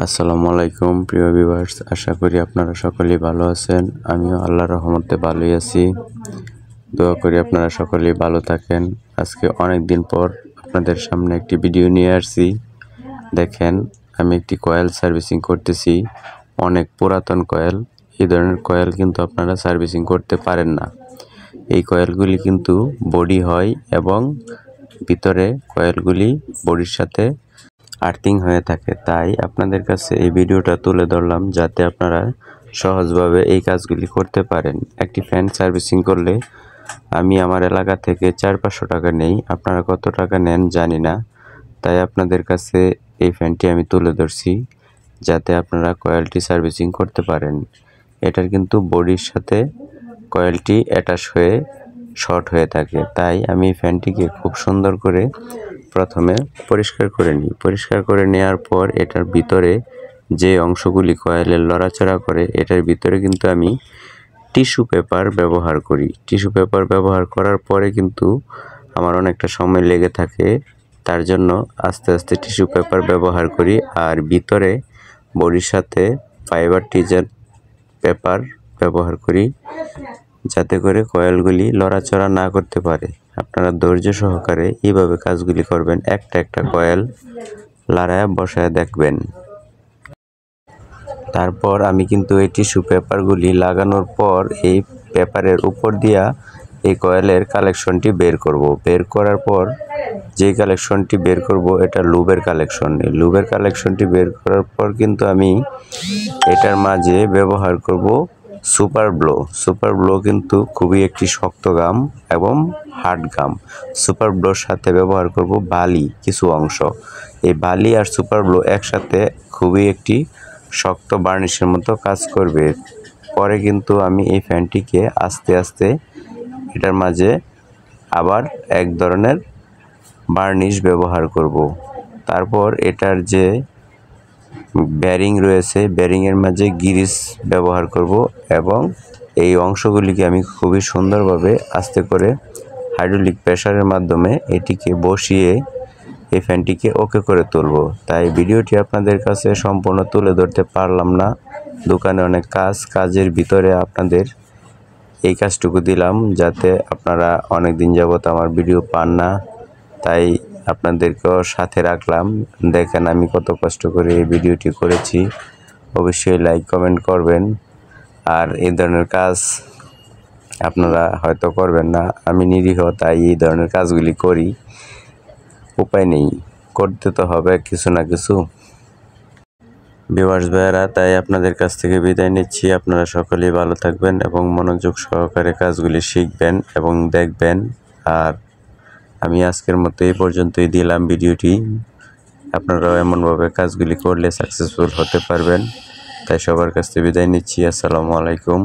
আসসালামু আলাইকুম প্রিয় ভিউয়ার্স, আশা করি আপনারা সকলেই ভালো আছেন। আমিও আল্লাহর রহমতে ভালোই আছি। দোয়া করি আপনারা সকলেই ভালো থাকেন। আজকে অনেক দিন পর আপনাদের সামনে একটি ভিডিও নিয়ে আসছি। দেখেন, আমি একটি কয়েল সার্ভিসিং করতেছি। অনেক পুরাতন কয়েল। এই ধরনের কয়েল কিন্তু আপনারা সার্ভিসিং করতে পারেন না। এই কয়েলগুলি কিন্তু বডি হয় এবং ভিতরে কয়েলগুলি বডির সাথে আর্থিং হয়ে থাকে। তাই আপনাদের কাছে এই ভিডিওটা তুলে ধরলাম, যাতে আপনারা সহজভাবে এই কাজগুলি করতে পারেন। একটি ফ্যান সার্ভিসিং করলে আমি আমার এলাকা থেকে 400-500 টাকা নেই। আপনারা কত টাকা নেন জানি না। তাই আপনাদের কাছে এই ফ্যানটি আমি তুলে ধরছি, যাতে আপনারা কয়েলটি সার্ভিসিং করতে পারেন। এটার কিন্তু বডির সাথে কয়েলটি অ্যাটাচ হয়ে শর্ট হয়ে থাকে। তাই আমি এই ফ্যানটিকে খুব সুন্দর করে প্রথমে পরিষ্কার করে নিই। পরিষ্কার করে নেওয়ার পর এটার ভিতরে যে অংশগুলি কয়েলের লড়াচড়া করে, এটার ভিতরে কিন্তু আমি টিস্যু পেপার ব্যবহার করি। টিস্যু পেপার ব্যবহার করার পরে কিন্তু আমার অনেকটা সময় লেগে থাকে। তার জন্য আস্তে আস্তে টিস্যু পেপার ব্যবহার করি। আর ভিতরে বডির সাথে ফাইবার টিজার পেপার ব্যবহার করি, যাতে করে কয়েলগুলি লড়াচড়া না করতে পারে। আপনারা ধৈর্য সহকারে এইভাবে কাজগুলি করবেন। একটা একটা কয়েল লাড়ায় বসায় দেখবেন। তারপর আমি কিন্তু এই টিস্যু পেপারগুলি লাগানোর পর এই পেপারের উপর দিয়া এই কয়েলের কালেকশনটি বের করব। বের করার পর যে কালেকশনটি বের করব, এটা লুবের কালেকশন। এই লুবের কালেকশনটি বের করার পর কিন্তু আমি এটার মাঝে ব্যবহার করব সুপার ব্লো। সুপার ব্লো কিন্তু খুবই একটি শক্ত গাম এবং হার্ড গাম। সুপার ব্লোর সাথে ব্যবহার করব বালি কিছু অংশ। এই বালি আর সুপার ব্লো একসাথে খুবই একটি শক্ত বার্নিশের মতো কাজ করবে। পরে কিন্তু আমি এই ফ্যানটিকে আস্তে আস্তে এটার মাঝে আবার এক ধরনের বার্নিশ ব্যবহার করব। তারপর এটার যে ব্যারিং রয়েছে, ব্যারিংয়ের মাঝে গিরিস ব্যবহার করব এবং এই অংশগুলিকে আমি খুবই সুন্দরভাবে আস্তে করে হাইড্রোলিক প্রেসারের মাধ্যমে এটিকে বসিয়ে এই ফ্যানটিকে ওকে করে তুলব। তাই ভিডিওটি আপনাদের কাছে সম্পূর্ণ তুলে ধরতে পারলাম না। দোকানে অনেক কাজের ভিতরে আপনাদের এই কাজটুকু দিলাম, যাতে আপনারা অনেক দিন যাবত আমার ভিডিও পান না। তাই আপনাদেরকেও সাথে রাখলাম। দেখেন আমি কত কষ্ট করে এই ভিডিওটি করেছি। অবশ্যই লাইক কমেন্ট করবেন। আর এই ধরনের কাজ আপনারা হয়তো করবেন না। আমি নিরীহ, তাই এই ধরনের কাজগুলি করি। উপায় নেই, করতে তো হবে কিছু না কিছু। ভিউয়ার্স ভাইয়েরা, তাই আপনাদের কাছ থেকে বিদায় নিচ্ছি। আপনারা সকলেই ভালো থাকবেন এবং মনোযোগ সহকারে কাজগুলি শিখবেন এবং দেখবেন। আর আমি আজকের মতো এই পর্যন্তই দিলাম ভিডিওটি। আপনারাও এমনভাবে কাজগুলি করলে সাকসেসফুল হতে পারবেন। তাই সবার কাছ থেকে বিদায় নিচ্ছি। আসসালামু আলাইকুম।